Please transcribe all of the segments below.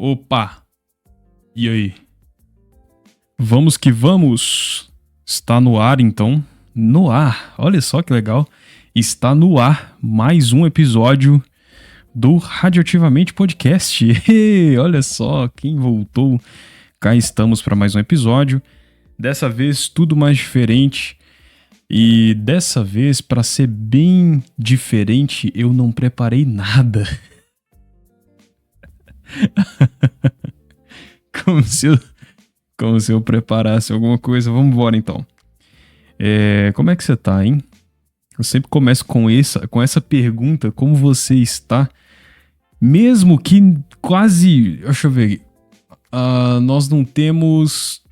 Opa! E aí? Vamos que vamos! Está no ar então? No ar! Olha só que legal! Está no ar mais um episódio do Radioativamente Podcast. Olha só quem voltou! Cá estamos para mais um episódio. Dessa vez tudo mais diferente. E dessa vez, para ser bem diferente, eu não preparei nada. Como se eu preparasse alguma coisa. Vamos embora então. Como é que você tá, hein? Eu sempre começo com essa pergunta, como você está? Mesmo que quase... Deixa eu ver aqui. Nós não temos...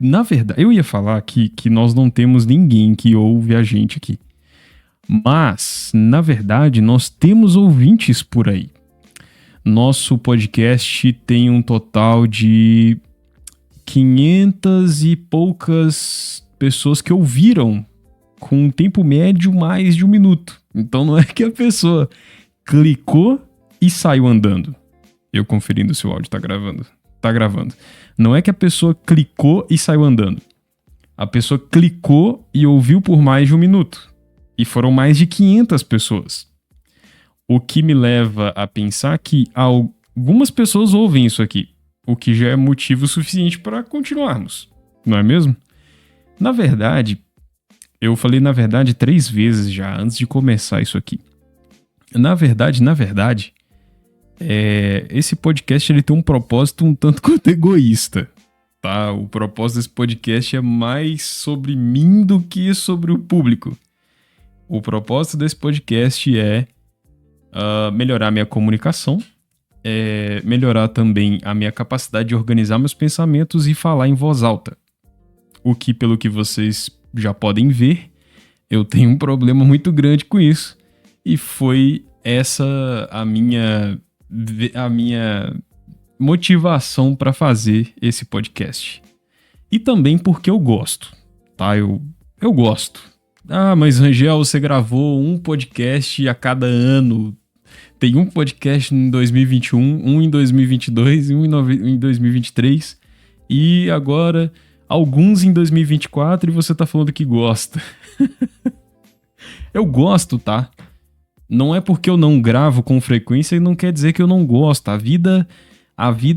Na verdade, eu ia falar aqui que nós não temos ninguém que ouve a gente aqui. Mas, na verdade, nós temos ouvintes por aí. Nosso podcast tem um total de 500 e poucas pessoas que ouviram, com um tempo médio mais de 1 minuto. Então não é que a pessoa clicou e saiu andando. Eu conferindo se o áudio tá gravando. Tá gravando. Não é que a pessoa clicou e saiu andando. A pessoa clicou e ouviu por mais de 1 minuto. E foram mais de 500 pessoas. O que me leva a pensar que algumas pessoas ouvem isso aqui. O que já é motivo suficiente para continuarmos. Não é mesmo? Na verdade, eu falei na verdade 3 vezes já antes de começar isso aqui. Na verdade, esse podcast ele tem um propósito um tanto quanto egoísta. Tá? O propósito desse podcast é mais sobre mim do que sobre o público. O propósito desse podcast é melhorar minha comunicação, melhorar também a minha capacidade de organizar meus pensamentos e falar em voz alta. O que, pelo que vocês já podem ver, eu tenho um problema muito grande com isso. E foi essa a minha motivação para fazer esse podcast. E também porque eu gosto, tá? Eu gosto. Mas Rangel, você gravou um podcast a cada ano. Tem um podcast em 2021, um em 2022 e um em 2023. E agora, alguns em 2024 e você tá falando que gosta. Eu gosto, tá? Não é porque eu não gravo com frequência e não quer dizer que eu não gosto. A vida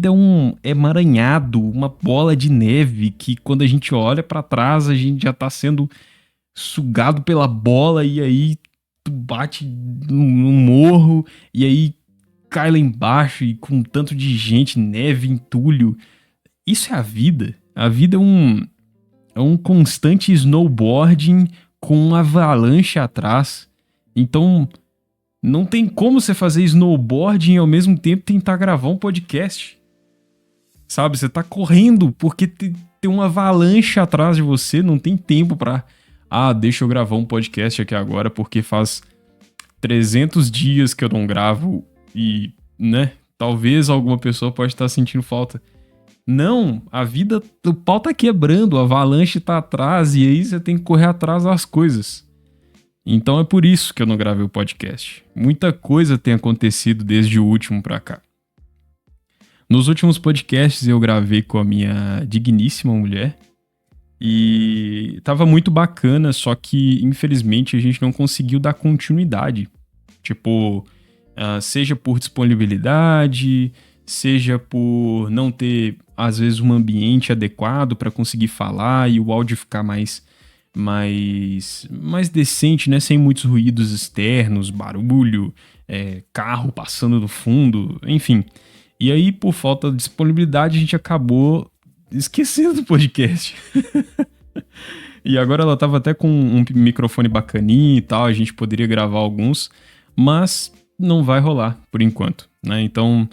é um emaranhado, uma bola de neve que quando a gente olha pra trás a gente já tá sendo sugado pela bola e aí tu bate no morro e aí cai lá embaixo e com tanto de gente, neve, entulho. Isso é a vida. A vida é um constante snowboarding com uma avalanche atrás. Então não tem como você fazer snowboarding e ao mesmo tempo tentar gravar um podcast. Sabe, você tá correndo porque tem uma avalanche atrás de você, não tem tempo pra... deixa eu gravar um podcast aqui agora porque faz 300 dias que eu não gravo e, né, talvez alguma pessoa pode estar sentindo falta. Não, a vida, o pau tá quebrando, a avalanche tá atrás e aí você tem que correr atrás das coisas. Então é por isso que eu não gravei o podcast. Muita coisa tem acontecido desde o último pra cá. Nos últimos podcasts eu gravei com a minha digníssima mulher. E tava muito bacana, só que infelizmente a gente não conseguiu dar continuidade. Tipo, seja por disponibilidade, seja por não ter, às vezes, um ambiente adequado para conseguir falar e o áudio ficar mais decente, né? Sem muitos ruídos externos, barulho, carro passando no fundo, enfim. E aí, por falta de disponibilidade, a gente acabou esquecendo do podcast. E agora ela tava até com um microfone bacaninho e tal, a gente poderia gravar alguns, mas não vai rolar por enquanto, né? Então,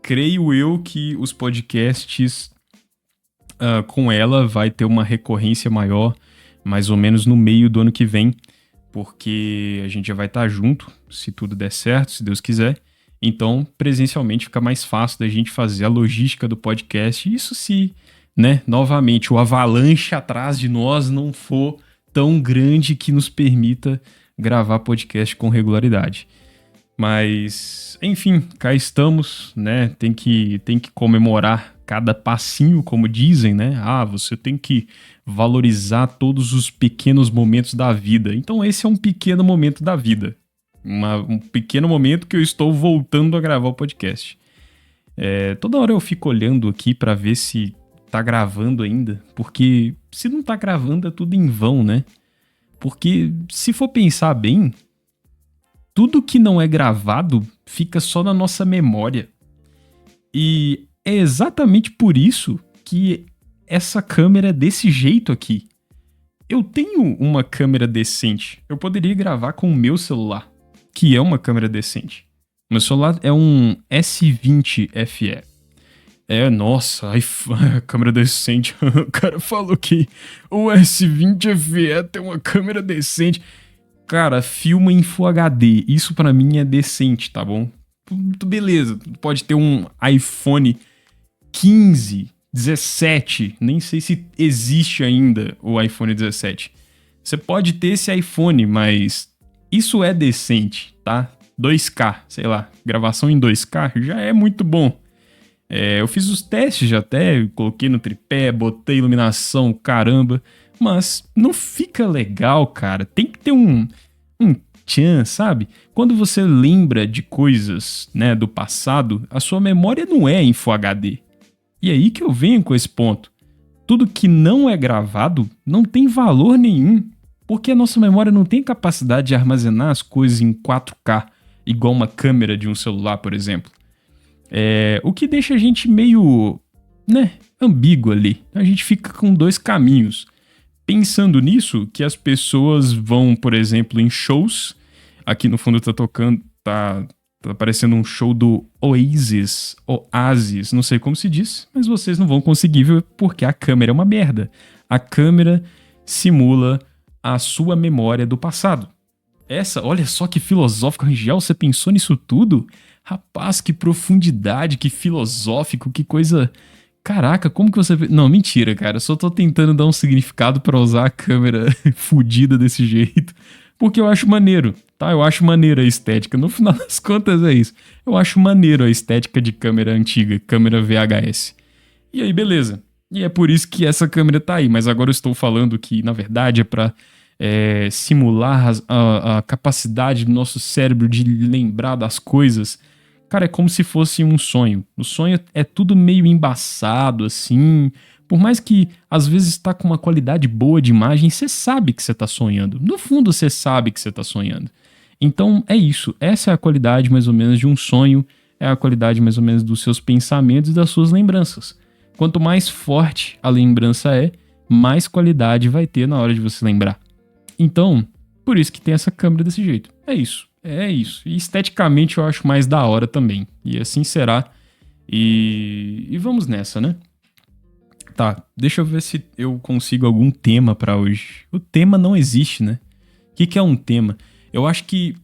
creio eu que os podcasts com ela vai ter uma recorrência maior, mais ou menos no meio do ano que vem, porque a gente já vai estar junto, se tudo der certo, se Deus quiser. Então, presencialmente fica mais fácil da gente fazer a logística do podcast. Isso se, né, novamente, o avalanche atrás de nós não for tão grande que nos permita gravar podcast com regularidade. Mas, enfim, cá estamos, né? Tem que comemorar cada passinho, como dizem, né? Ah, você tem que valorizar todos os pequenos momentos da vida. Então esse é um pequeno momento da vida. Um pequeno momento que eu estou voltando a gravar o podcast. Toda hora eu fico olhando aqui pra ver se tá gravando ainda, porque se não tá gravando é tudo em vão, né? Porque se for pensar bem, tudo que não é gravado fica só na nossa memória. E é exatamente por isso que essa câmera é desse jeito aqui. Eu tenho uma câmera decente. Eu poderia gravar com o meu celular, que é uma câmera decente. Meu celular é um S20 FE. Nossa, câmera decente. O cara falou que o S20 FE tem uma câmera decente. Cara, filma em Full HD. Isso pra mim é decente, tá bom? Beleza, pode ter um iPhone 15, 17. Nem sei se existe ainda o iPhone 17. Você pode ter esse iPhone, mas isso é decente, tá? 2K, sei lá. Gravação em 2K já é muito bom. Eu fiz os testes já até, coloquei no tripé, botei iluminação, caramba. Mas não fica legal, cara. Tem que ter um tchan, sabe? Quando você lembra de coisas, né, do passado, a sua memória não é em Full HD. E é aí que eu venho com esse ponto. Tudo que não é gravado não tem valor nenhum. Porque a nossa memória não tem capacidade de armazenar as coisas em 4K, igual uma câmera de um celular, por exemplo. O que deixa a gente meio, né, ambíguo ali. A gente fica com dois caminhos. Pensando nisso, que as pessoas vão, por exemplo, em shows. Aqui no fundo tá tocando, tá aparecendo um show do Oasis, não sei como se diz, mas vocês não vão conseguir ver porque a câmera é uma merda. A câmera simula a sua memória do passado. Olha só que filosófico, Rangel, você pensou nisso tudo? Rapaz, que profundidade, que filosófico, que coisa... Caraca, como que você... Não, mentira, cara. Eu só tô tentando dar um significado pra usar a câmera fodida desse jeito. Porque eu acho maneiro, tá? Eu acho maneiro a estética. No final das contas é isso. Eu acho maneiro a estética de câmera antiga, câmera VHS. E aí, beleza. E é por isso que essa câmera tá aí. Mas agora eu estou falando que, na verdade, é pra simular a capacidade do nosso cérebro de lembrar das coisas. Cara, é como se fosse um sonho. O sonho é tudo meio embaçado, assim. Por mais que, às vezes, tá com uma qualidade boa de imagem, você sabe que você tá sonhando. No fundo, você sabe que você tá sonhando. Então, é isso. Essa é a qualidade, mais ou menos, de um sonho. É a qualidade, mais ou menos, dos seus pensamentos e das suas lembranças. Quanto mais forte a lembrança mais qualidade vai ter na hora de você lembrar. Então, por isso que tem essa câmera desse jeito. É isso. É isso. E esteticamente eu acho mais da hora também. E assim será. E vamos nessa, né? Tá, deixa eu ver se eu consigo algum tema pra hoje. O tema não existe, né? O que é um tema? Eu acho que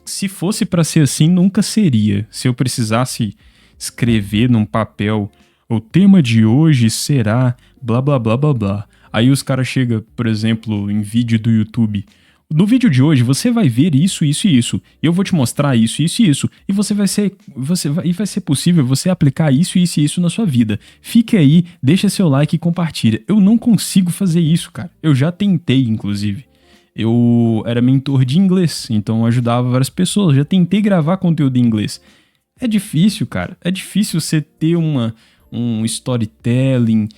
se fosse pra ser assim, nunca seria. Se eu precisasse escrever num papel, o tema de hoje será blá blá blá blá blá. Aí os caras chegam, por exemplo, em vídeo do YouTube. No vídeo de hoje você vai ver isso, isso e isso. E eu vou te mostrar isso, isso e isso. E vai ser possível você aplicar isso, isso e isso na sua vida. Fique aí, deixa seu like e compartilha. Eu não consigo fazer isso, cara. Eu já tentei, inclusive. Eu era mentor de inglês, então eu ajudava várias pessoas. Já tentei gravar conteúdo em inglês. É difícil, cara. É difícil você ter um storytelling.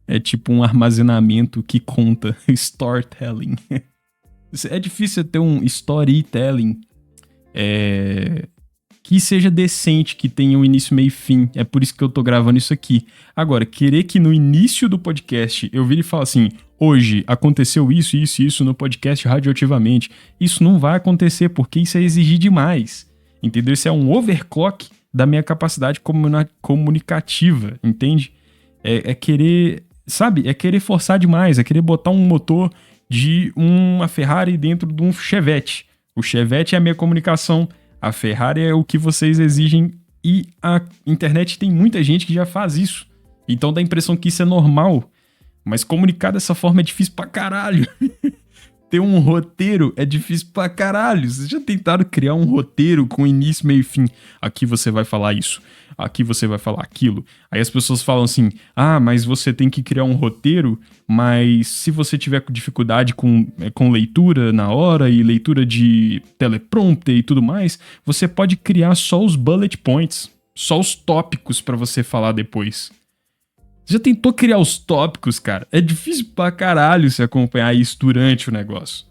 É tipo um armazenamento que conta. Storytelling. É difícil ter um storytelling que seja decente, que tenha um início, meio e fim. É por isso que eu tô gravando isso aqui. Agora, querer que no início do podcast eu vire e fale assim: hoje aconteceu isso, isso e isso no podcast radioativamente. Isso não vai acontecer, porque isso é exigir demais. Entendeu? Isso é um overclock da minha capacidade comunicativa, entende? É querer... Sabe? É querer forçar demais, é querer botar um motor de uma Ferrari dentro de um Chevette. O Chevette é a minha comunicação, a Ferrari é o que vocês exigem e a internet tem muita gente que já faz isso. Então dá a impressão que isso é normal, mas comunicar dessa forma é difícil pra caralho. ter um roteiro é difícil pra caralho. Vocês já tentaram criar um roteiro com início, meio e fim? Aqui você vai falar isso, aqui você vai falar aquilo. Aí as pessoas falam assim, mas você tem que criar um roteiro, mas se você tiver dificuldade com leitura na hora e leitura de teleprompter e tudo mais, você pode criar só os bullet points, só os tópicos pra você falar depois. Já tentou criar os tópicos, cara? É difícil pra caralho se acompanhar isso durante o negócio.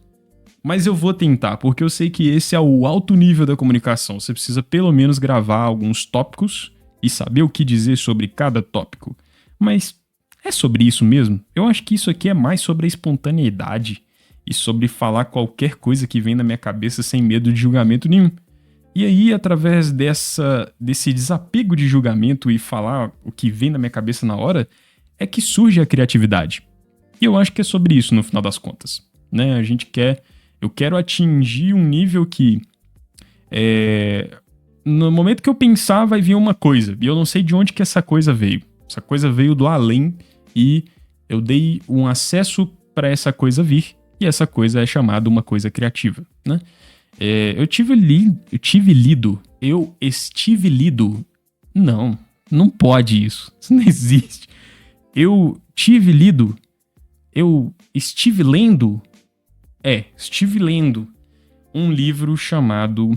Mas eu vou tentar, porque eu sei que esse é o alto nível da comunicação. Você precisa pelo menos gravar alguns tópicos e saber o que dizer sobre cada tópico. Mas é sobre isso mesmo? Eu acho que isso aqui é mais sobre a espontaneidade e sobre falar qualquer coisa que vem na minha cabeça sem medo de julgamento nenhum. E aí, através desse desapego de julgamento e falar o que vem na minha cabeça na hora, é que surge a criatividade. E eu acho que é sobre isso, no final das contas. Né? Eu quero atingir um nível que, no momento que eu pensar, vai vir uma coisa. E eu não sei de onde que essa coisa veio. Essa coisa veio do além e eu dei um acesso para essa coisa vir. E essa coisa é chamada uma coisa criativa, né? Eu estive lido. Não pode isso. Isso não existe. Eu estive lendo um livro chamado...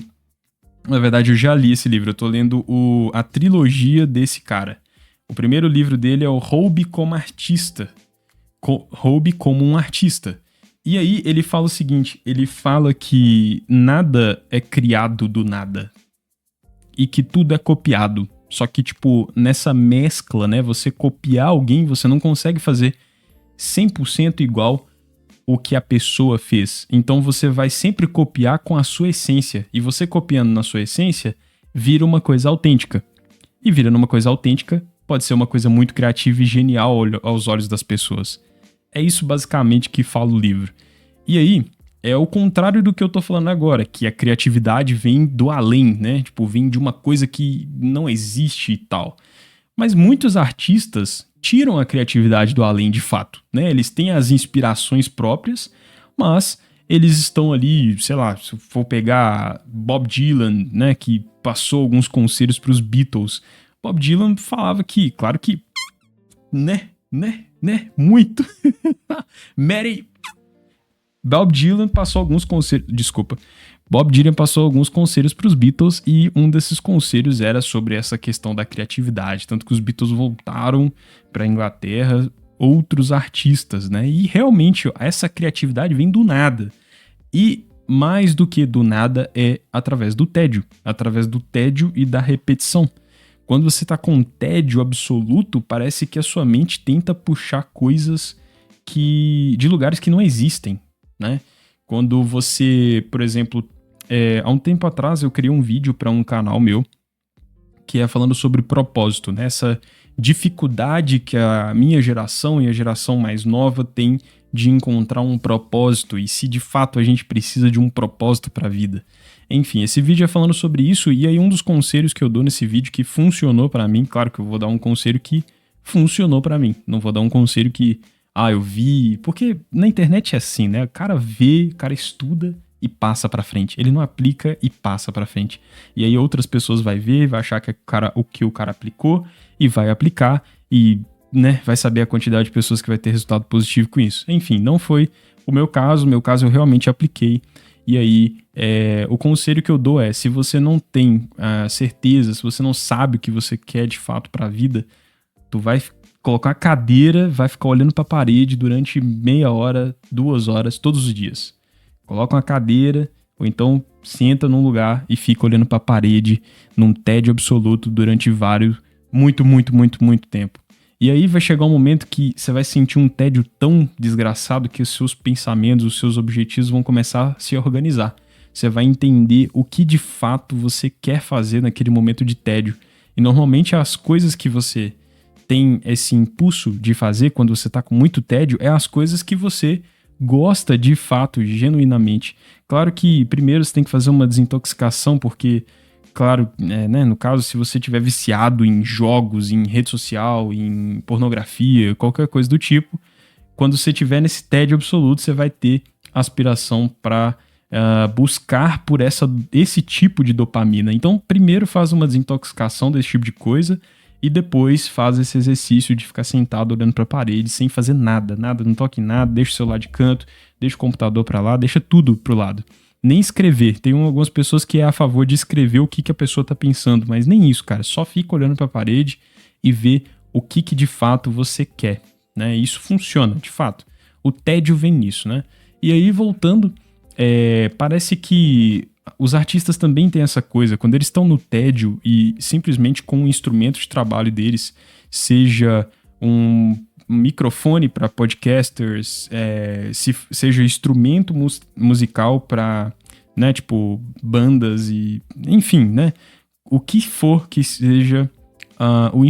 Na verdade, eu já li esse livro. Eu tô lendo a trilogia desse cara. O primeiro livro dele é o Roube como Artista. Roube como um Artista. E aí ele fala o seguinte, ele fala que nada é criado do nada e que tudo é copiado. Só que, tipo, nessa mescla, né, você copiar alguém, você não consegue fazer 100% igual o que a pessoa fez. Então você vai sempre copiar com a sua essência. E você copiando na sua essência, vira uma coisa autêntica. E virando uma coisa autêntica, pode ser uma coisa muito criativa e genial aos olhos das pessoas. É isso basicamente que fala o livro. E aí, é o contrário do que eu tô falando agora, que a criatividade vem do além, né? Tipo, vem de uma coisa que não existe e tal. Mas muitos artistas tiram a criatividade do além de fato, né? Eles têm as inspirações próprias, mas eles estão ali, sei lá, se for pegar Bob Dylan, né? Que passou alguns conselhos pros Beatles. Bob Dylan falava que, claro que, muito. Mary. Bob Dylan passou alguns conselhos. Desculpa. Bob Dylan passou alguns conselhos para os Beatles e um desses conselhos era sobre essa questão da criatividade. Tanto que os Beatles voltaram para a Inglaterra, outros artistas, né? E realmente essa criatividade vem do nada. E mais do que do nada é através do tédio. Através do tédio e da repetição. Quando você tá com tédio absoluto, parece que a sua mente tenta puxar coisas de lugares que não existem, né? Quando você, por exemplo, há um tempo atrás eu criei um vídeo para um canal meu que é falando sobre propósito, né? Essa dificuldade que a minha geração e a geração mais nova tem de encontrar um propósito e se de fato a gente precisa de um propósito para a vida. Enfim, esse vídeo é falando sobre isso e aí um dos conselhos que eu dou nesse vídeo que funcionou para mim, claro que eu vou dar um conselho que funcionou para mim, não vou dar um conselho que, eu vi, porque na internet é assim, né? O cara vê, o cara estuda e passa para frente, ele não aplica e passa para frente. E aí outras pessoas vai ver, vai achar que o que o cara aplicou e vai aplicar e, né, vai saber a quantidade de pessoas que vai ter resultado positivo com isso. Enfim, não foi o meu caso eu realmente apliquei. E aí, o conselho que eu dou é, se você não tem certeza, se você não sabe o que você quer de fato pra vida, tu vai colocar uma cadeira, vai ficar olhando pra parede durante meia hora, 2 horas, todos os dias. Coloca uma cadeira, ou então senta num lugar e fica olhando pra parede, num tédio absoluto durante muito tempo. E aí vai chegar um momento que você vai sentir um tédio tão desgraçado que os seus pensamentos, os seus objetivos vão começar a se organizar. Você vai entender o que de fato você quer fazer naquele momento de tédio. E normalmente as coisas que você tem esse impulso de fazer quando você está com muito tédio é as coisas que você gosta de fato, genuinamente. Claro que primeiro você tem que fazer uma desintoxicação, porque... Claro, né, no caso, se você estiver viciado em jogos, em rede social, em pornografia, qualquer coisa do tipo, quando você estiver nesse tédio absoluto, você vai ter aspiração para buscar por esse tipo de dopamina. Então, primeiro faz uma desintoxicação desse tipo de coisa e depois faz esse exercício de ficar sentado olhando para a parede sem fazer nada, não toque em nada, deixa o celular de canto, deixa o computador para lá, deixa tudo pro lado. Nem escrever. Tem algumas pessoas que é a favor de escrever o que a pessoa tá pensando, mas nem isso, cara. Só fica olhando para a parede e vê o que de fato você quer, né? Isso funciona, de fato. O tédio vem nisso, né? E aí, voltando, parece que os artistas também têm essa coisa, quando eles estão no tédio e simplesmente com o instrumento de trabalho deles, seja um microfone para podcasters, seja instrumento musical para, né, tipo, bandas e, enfim, né, o que for que seja o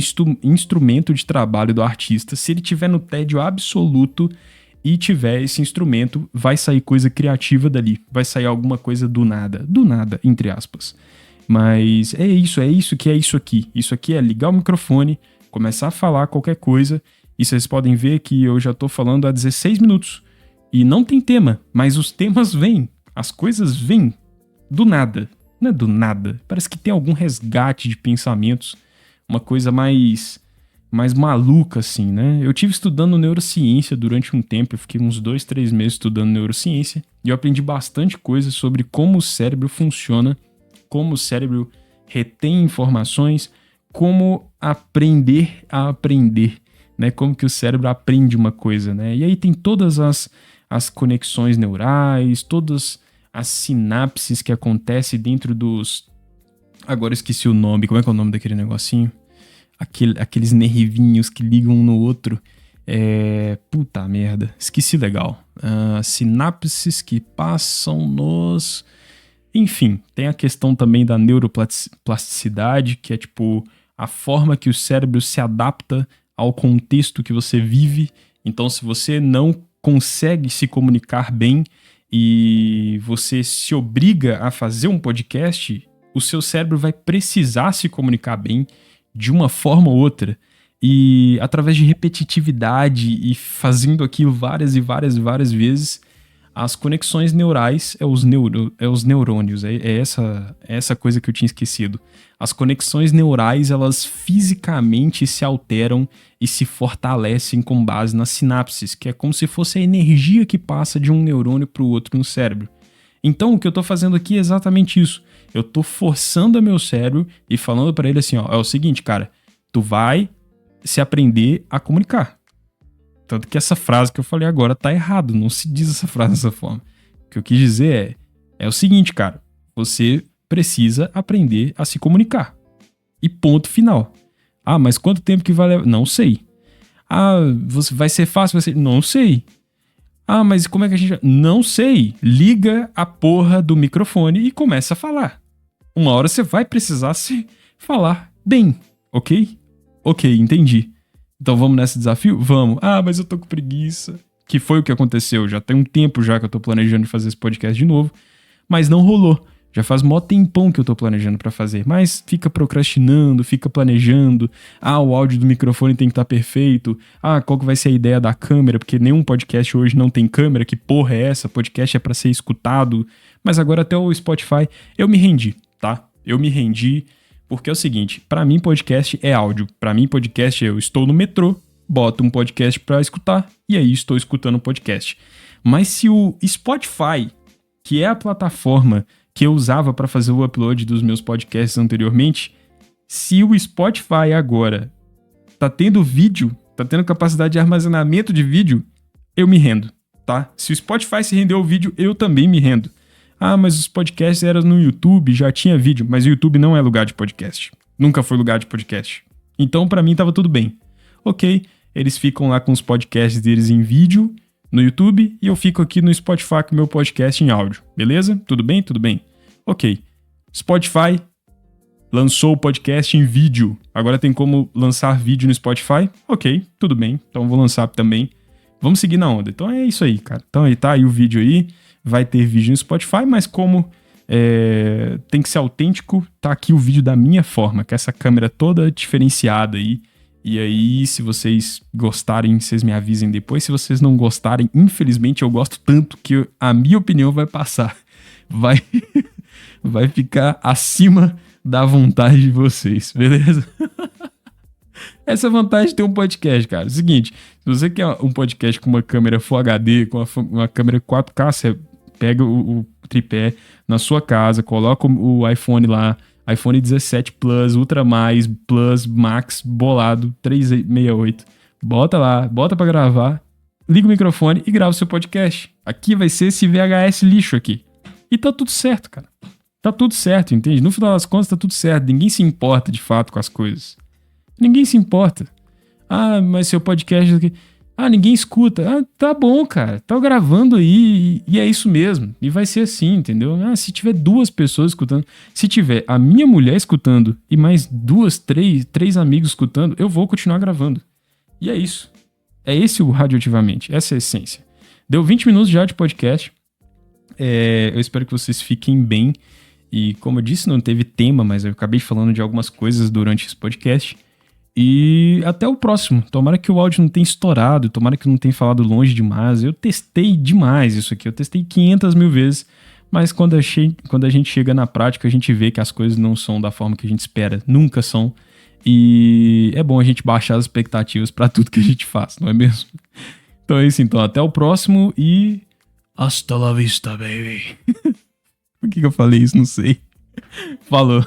instrumento de trabalho do artista, se ele tiver no tédio absoluto e tiver esse instrumento, vai sair coisa criativa dali, vai sair alguma coisa do nada, entre aspas. Mas é isso que é isso aqui. Isso aqui é ligar o microfone, começar a falar qualquer coisa, e vocês podem ver que eu já tô falando há 16 minutos, e não tem tema, mas os temas vêm, as coisas vêm do nada, não é do nada, parece que tem algum resgate de pensamentos, uma coisa mais maluca, assim, né? Eu tive estudando neurociência durante um tempo, eu fiquei uns 2, 3 meses estudando neurociência, e eu aprendi bastante coisa sobre como o cérebro funciona, como o cérebro retém informações, como aprender a aprender, né? Como que o cérebro aprende uma coisa, né? E aí tem todas as conexões neurais, todas as sinapses que acontecem dentro dos... Agora eu esqueci o nome, como é que é o nome daquele negocinho? Aqueles nervinhos que ligam um no outro. Puta merda, esqueci legal. Sinapses que passam nos... Enfim, tem a questão também da neuroplasticidade, que é tipo a forma que o cérebro se adapta ao contexto que você vive. Então, se você não consegue se comunicar bem e você se obriga a fazer um podcast, o seu cérebro vai precisar se comunicar bem de uma forma ou outra, e através de repetitividade e fazendo aquilo várias e várias e várias vezes, as conexões neurais os neurônios, essa coisa que eu tinha esquecido. As conexões neurais, elas fisicamente se alteram e se fortalecem com base nas sinapses, que é como se fosse a energia que passa de um neurônio para o outro no cérebro. Então, o que eu tô fazendo aqui é exatamente isso. Eu tô forçando o meu cérebro e falando pra ele assim, ó, é o seguinte, cara, tu vai se aprender a comunicar. Tanto que essa frase que eu falei agora tá errado, não se diz essa frase dessa forma. O que eu quis dizer é o seguinte, cara, você precisa aprender a se comunicar. E ponto final. Ah, mas quanto tempo que vai levar? Não sei. Ah, vai ser fácil? Não sei. Ah, mas como é que a gente... Não sei. Liga a porra do microfone e começa a falar. Uma hora você vai precisar se falar bem, ok? Ok, entendi. Então vamos nesse desafio? Vamos. Ah, mas eu tô com preguiça. Que foi o que aconteceu. Já tem um tempo já que eu tô planejando fazer esse podcast de novo, mas não rolou. Já faz mó tempão que eu tô planejando pra fazer, mas fica procrastinando, fica planejando. Ah, o áudio do microfone tem que estar perfeito. Ah, qual que vai ser a ideia da câmera? Porque nenhum podcast hoje não tem câmera. Que porra é essa? Podcast é pra ser escutado. Mas agora até o Spotify, eu me rendi, tá? Eu me rendi porque é o seguinte, pra mim podcast é áudio. Pra mim podcast eu estou no metrô, boto um podcast pra escutar e aí estou escutando um podcast. Mas se o Spotify, que é a plataforma que eu usava para fazer o upload dos meus podcasts anteriormente, se o Spotify agora tá tendo vídeo, tá tendo capacidade de armazenamento de vídeo, eu me rendo, tá? Se o Spotify se rendeu ao vídeo, eu também me rendo. Ah, mas os podcasts eram no YouTube, já tinha vídeo, mas o YouTube não é lugar de podcast. Nunca foi lugar de podcast. Então, para mim, tava tudo bem. Ok, eles ficam lá com os podcasts deles em vídeo no YouTube e eu fico aqui no Spotify com o meu podcast em áudio. Beleza? Tudo bem? Tudo bem. Ok. Spotify lançou o podcast em vídeo. Agora tem como lançar vídeo no Spotify? Ok, tudo bem. Então vou lançar também. Vamos seguir na onda. Então é isso aí, cara. Então aí tá aí o vídeo aí. Vai ter vídeo no Spotify, mas como tem que ser autêntico, tá aqui o vídeo da minha forma, com essa câmera toda diferenciada aí. E aí, se vocês gostarem, vocês me avisem depois. Se vocês não gostarem, infelizmente eu gosto tanto que a minha opinião vai passar. Vai, vai ficar acima da vontade de vocês, beleza? Essa é a vantagem de ter um podcast, cara. É o seguinte, se você quer um podcast com uma câmera Full HD, com uma câmera 4K, você pega o tripé na sua casa, coloca o iPhone lá, iPhone 17 Plus, Ultra Mais, Plus, Max, bolado, 368. Bota lá, bota pra gravar, liga o microfone e grava o seu podcast. Aqui vai ser esse VHS lixo aqui. E tá tudo certo, cara. Tá tudo certo, entende? No final das contas tá tudo certo. Ninguém se importa de fato com as coisas. Ninguém se importa. Ah, mas seu podcast aqui... Ah, ninguém escuta. Ah, tá bom, cara. Tá gravando aí e é isso mesmo. E vai ser assim, entendeu? Ah, se tiver 2 pessoas escutando, se tiver a minha mulher escutando e mais 2, 3 amigos escutando, eu vou continuar gravando. E é isso. É esse o Radioativamente. Essa é a essência. Deu 20 minutos já de podcast. Eu espero que vocês fiquem bem. E como eu disse, não teve tema, mas eu acabei falando de algumas coisas durante esse podcast. E até o próximo. Tomara que o áudio não tenha estourado, tomara que não tenha falado longe demais. Eu testei demais isso aqui, eu testei 500 mil vezes, mas quando a gente chega na prática, a gente vê que as coisas não são da forma que a gente espera, nunca são. E é bom a gente baixar as expectativas pra tudo que a gente faz, não é mesmo? Então é isso, então. Até o próximo e... Hasta la vista, baby. Por que eu falei isso? Não sei. Falou.